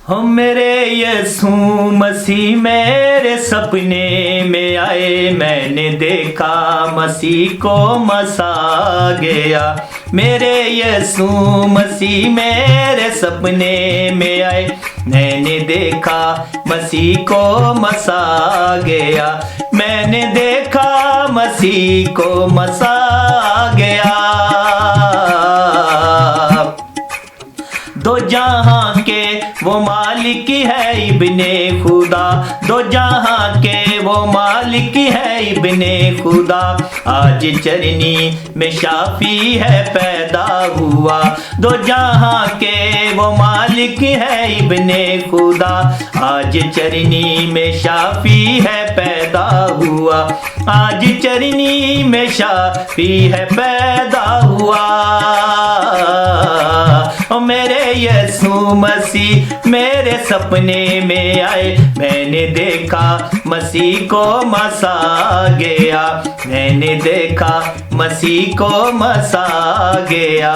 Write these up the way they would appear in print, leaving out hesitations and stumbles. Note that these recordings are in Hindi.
हो मेरे यीशु मसीह मेरे सपने में आए, मैंने देखा मसीह को मसा गया। मेरे यीशु मसीह मेरे सपने में आए, मैंने देखा मसीह को मसा गया। मैंने देखा मसीह को मसा गया। दो जहां के वो मालिक है इब्ने खुदा, दो जहां के वो मालिक है इब्ने खुदा। आज चरनी में शाफी है पैदा हुआ, दो जहां के वो मालिक है इब्ने खुदा। आज चरनी में शाफी है पैदा हुआ, आज चरनी में शाफी है पैदा हुआ। ओ मेरे यीशु मसीह मेरे सपने में आए, मैंने देखा मसीह को मसा गया। मैंने देखा मसीह को मसा गया।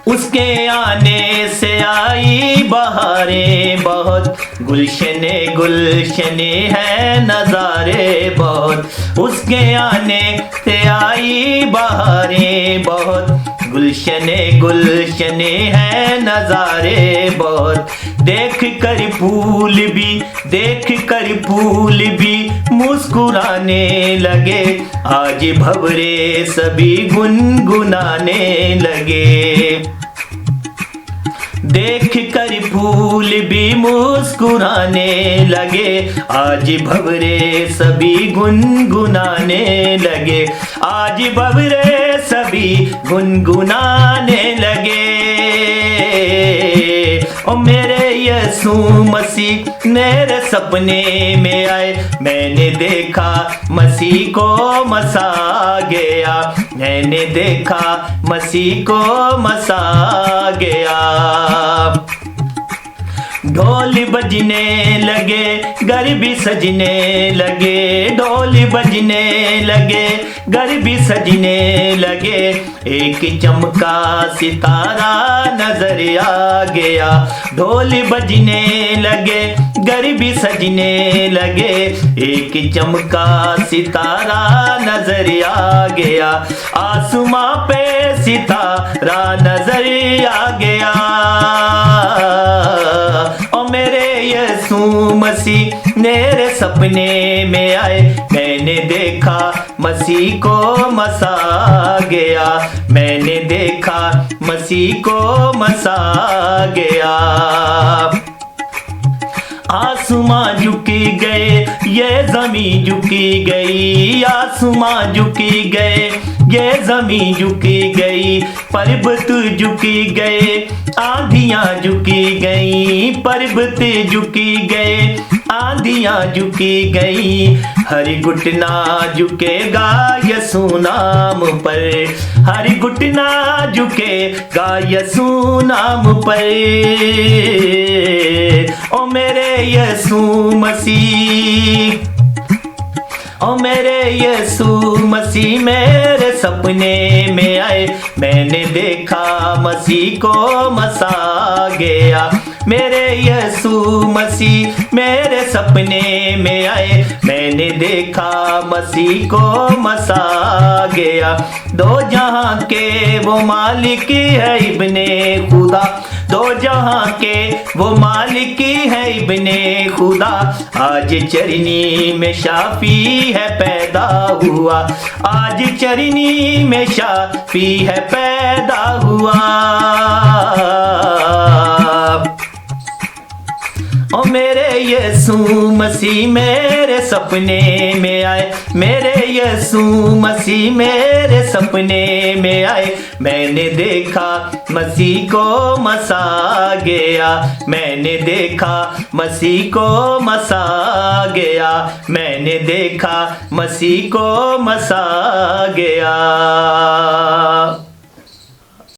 उसके आने से आई बहारें बहुत, गुलशने गुलशने है नज़ारे बहुत। उसके आने से आई बहारें बहुत, गुलशने गुलशने है नज़ारे बहुत। देख कर फूल भी मुस्कुराने लगे, आज भंवरे सभी गुनगुनाने लगे। देख कर फूल भी मुस्कुराने लगे, आज भंवरे सभी गुनगुनाने लगे। आज भंवरे सभी गुनगुनाने लगे। ओ मेरे यीशु मसीह मेरे सपने में आए, मैंने देखा मसीह को मसा गया। मैंने देखा मसीह को मसा गया। ढोल बजने लगे, घर भी सजने लगे। ढोल बजने लगे, घर भी सजने लगे। एक चमका सितारा नजर आ गया। ढोल बजने लगे, घर भी सजने लगे। एक चमका सितारा नजर आ गया। आसमां पे सितारा नजर आ गया। ओ मेरे यीशु मसीह मेरे सपने में आए, मैंने देखा मसीह को मसा गया। मैंने देखा मसीह को मसा गया। आसमां झुकी गए, ये ज़मीं झुकी गई। आसमां झुकी गए, ये ज़मीं झुकी गई। पर्वत झुकी गए, आंधियां झुकी गई। पर्वत झुकी गए, आंधियां झुकी गई। हर घुटना झुकेगा यीशु नाम पर। हर घुटना झुकेगा यीशु नाम पर। ओ मेरे यीशु मसीह, ओ मेरे यीशु मसीह मेरे सपने में आए, मैंने देखा मसीह को मसा गया। मेरे यीशु मसीह मेरे सपने में आए, मैंने देखा मसीह को मसा गया। दो जहां के वो मालिक है इब्ने खुदा, दो जहां के वो मालिक है इब्ने खुदा। आज चरनी में शाफी है पैदा हुआ। आज चरनी में शाफी है पैदा हुआ। ओ मेरे यीशु मसीह मेरे सपने में आए, मेरे यीशु मसीह मेरे सपने में आए। मैंने देखा मसीह को मसा गया। मैंने देखा मसीह को मसा गया। मैंने देखा मसीह को मसा गया।